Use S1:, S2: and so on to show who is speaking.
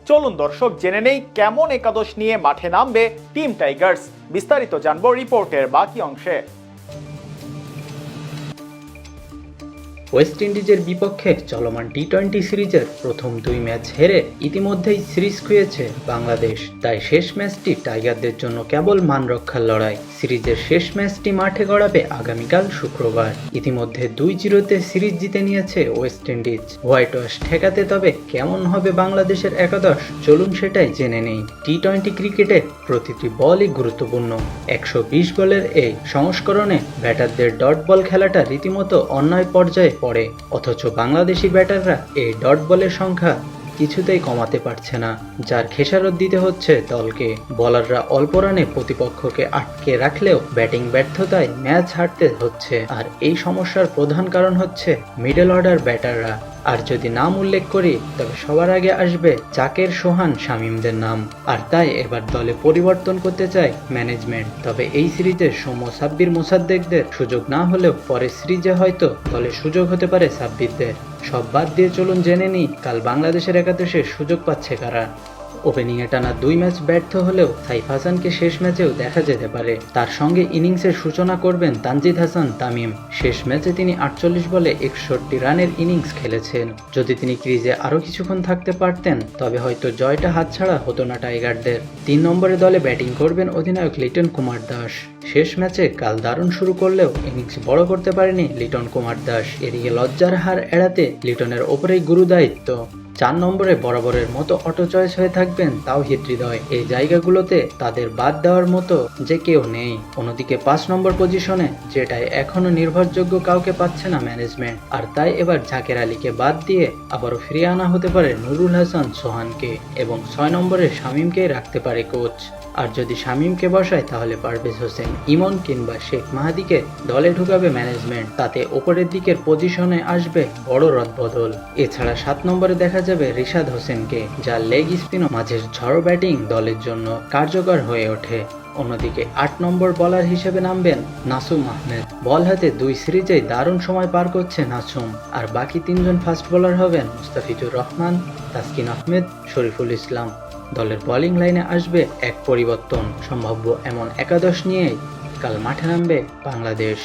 S1: চলুন দর্শক জেনে নেই কেমন একাদশ নিয়ে মাঠে নামবে টিম টাইগার্স। বিস্তারিত জানবো রিপোর্টের বাকি অংশে।
S2: ওয়েস্ট ইন্ডিজের বিপক্ষে চলমান টি-20 সিরিজের প্রথম 2 ম্যাচ হেরে ইতিমধ্যেই সিরিজ খুঁয়েছে বাংলাদেশ। তাই শেষ ম্যাচটি টাইগারদের জন্য কেবল মান রক্ষার লড়াই। সিরিজের শেষ ম্যাচটি মাঠে গড়াবে আগামীকাল শুক্রবার। ইতিমধ্যে 2-0-তে সিরিজ জিতে নিয়েছে ওয়েস্ট ইন্ডিজ। হোয়াইট ওয়াশ ঠেকাতে তবে কেমন হবে বাংলাদেশের একাদশ, চলুন সেটাই জেনে নেই। টি-20 ক্রিকেটে প্রতিটি বলই গুরুত্বপূর্ণ। 120 বলের এই সংস্করণে ব্যাটারদের ডট বল খেলাটা রীতিমতো অন্যায় পর্যায়ে পড়ে, অথচ বাংলাদেশি ব্যাটাররা এই ডট বলের সংখ্যা কিছুতেই কমাতে পারছে না, যার খেসারত দিতে হচ্ছে দলকে। বোলাররা অল্প রানে প্রতিপক্ষকে আটকে রাখলেও ব্যাটিং ব্যর্থতায় ম্যাচ হারতে হচ্ছে। আর এই সমস্যার প্রধান কারণ হচ্ছে মিডল অর্ডার ব্যাটাররা। আর যদি নাম উল্লেখ করি তবে সবার আগে আসবে জাকের, সোহান, শামীমদের নাম। আর তাই এবার দলে পরিবর্তন করতে চায় ম্যানেজমেন্ট। তবে এই সিরিজে সৌম্য, সাব্বির, মোসাদ্দেকদের সুযোগ না হলেও পরের সিরিজে হয়তো দলে সুযোগ হতে পারে সাব্বিরদের। সব বাদ দিয়ে চলুন জেনে নিই কাল বাংলাদেশের একাদশে সুযোগ পাচ্ছে কারা। ওপেনিংয়ে টানা 2 ম্যাচ ব্যর্থ হলেও সাইফ হাসানকে শেষ ম্যাচেও দেখা যেতে পারে। তার সঙ্গে ইনিংসের সূচনা করবেন তানজিদ হাসান তামিম। শেষ ম্যাচে তিনি 48 বলে 61 রানের ইনিংস খেলেছেন। যদি তিনি ক্রিজে আরও কিছুক্ষণ থাকতে পারতেন তবে হয়তো জয়টা হাতছাড়া হতো না টাইগারদের। 3 নম্বরে দলে ব্যাটিং করবেন অধিনায়ক লিটন কুমার দাস। শেষ ম্যাচে কাল দারুণ শুরু করলেও ইনিংস বড় করতে পারেনি লিটন কুমার দাস। এদিকে লজ্জার হার এড়াতে লিটনের ওপরেই গুরু দায়িত্ব। 4 নম্বরে বরাবরের মতো অটো চয়েস হয়ে থাকবেন তাওহিদ হৃদয়। এই জায়গাগুলোতে তাদের বাদ দেওয়ার মতো যে কেউ নেই। অন্যদিকে 5 নম্বর পজিশনে, যেটাই এখনো নির্ভরযোগ্য কাউকে পাচ্ছে না ম্যানেজমেন্ট, আর তাই এবার জাকের আলীকে বাদ দিয়ে আবারও ফিরিয়ে আনা হতে পারে নুরুল হাসান সোহানকে, এবং 6 নম্বরে শামীমকেই রাখতে পারে কোচ। আর যদি শামীমকে বসায় তাহলে পারভেজ হোসেন, ইমন কিংবা শেখ মাহাদিকে দলে ঢুকাবে ম্যানেজমেন্ট। তাতে ওপরের দিকের পজিশনে আসবে বড় রদবদল। এছাড়া 7 নম্বরে দেখা যাবে রিশাদ হোসেনকে, যার লেগ স্পিন ও মাঝের ঝড়ো ব্যাটিং দলের জন্য কার্যকর হয়ে ওঠে। অন্যদিকে 8 নম্বর বোলার হিসেবে নামবেন নাসুম আহমেদ। বল হাতে 2 সিরিজেই দারুণ সময় পার করছে নাসুম। আর বাকি 3 জন ফাস্ট বোলার হবেন মুস্তাফিজুর রহমান, তাসকিন আহমেদ, শরীফুল ইসলাম। দলের বোলিং লাইনে আসবে এক পরিবর্তন। সম্ভাব্য এমন একাদশ নিয়েই কাল মাঠে নামবে বাংলাদেশ।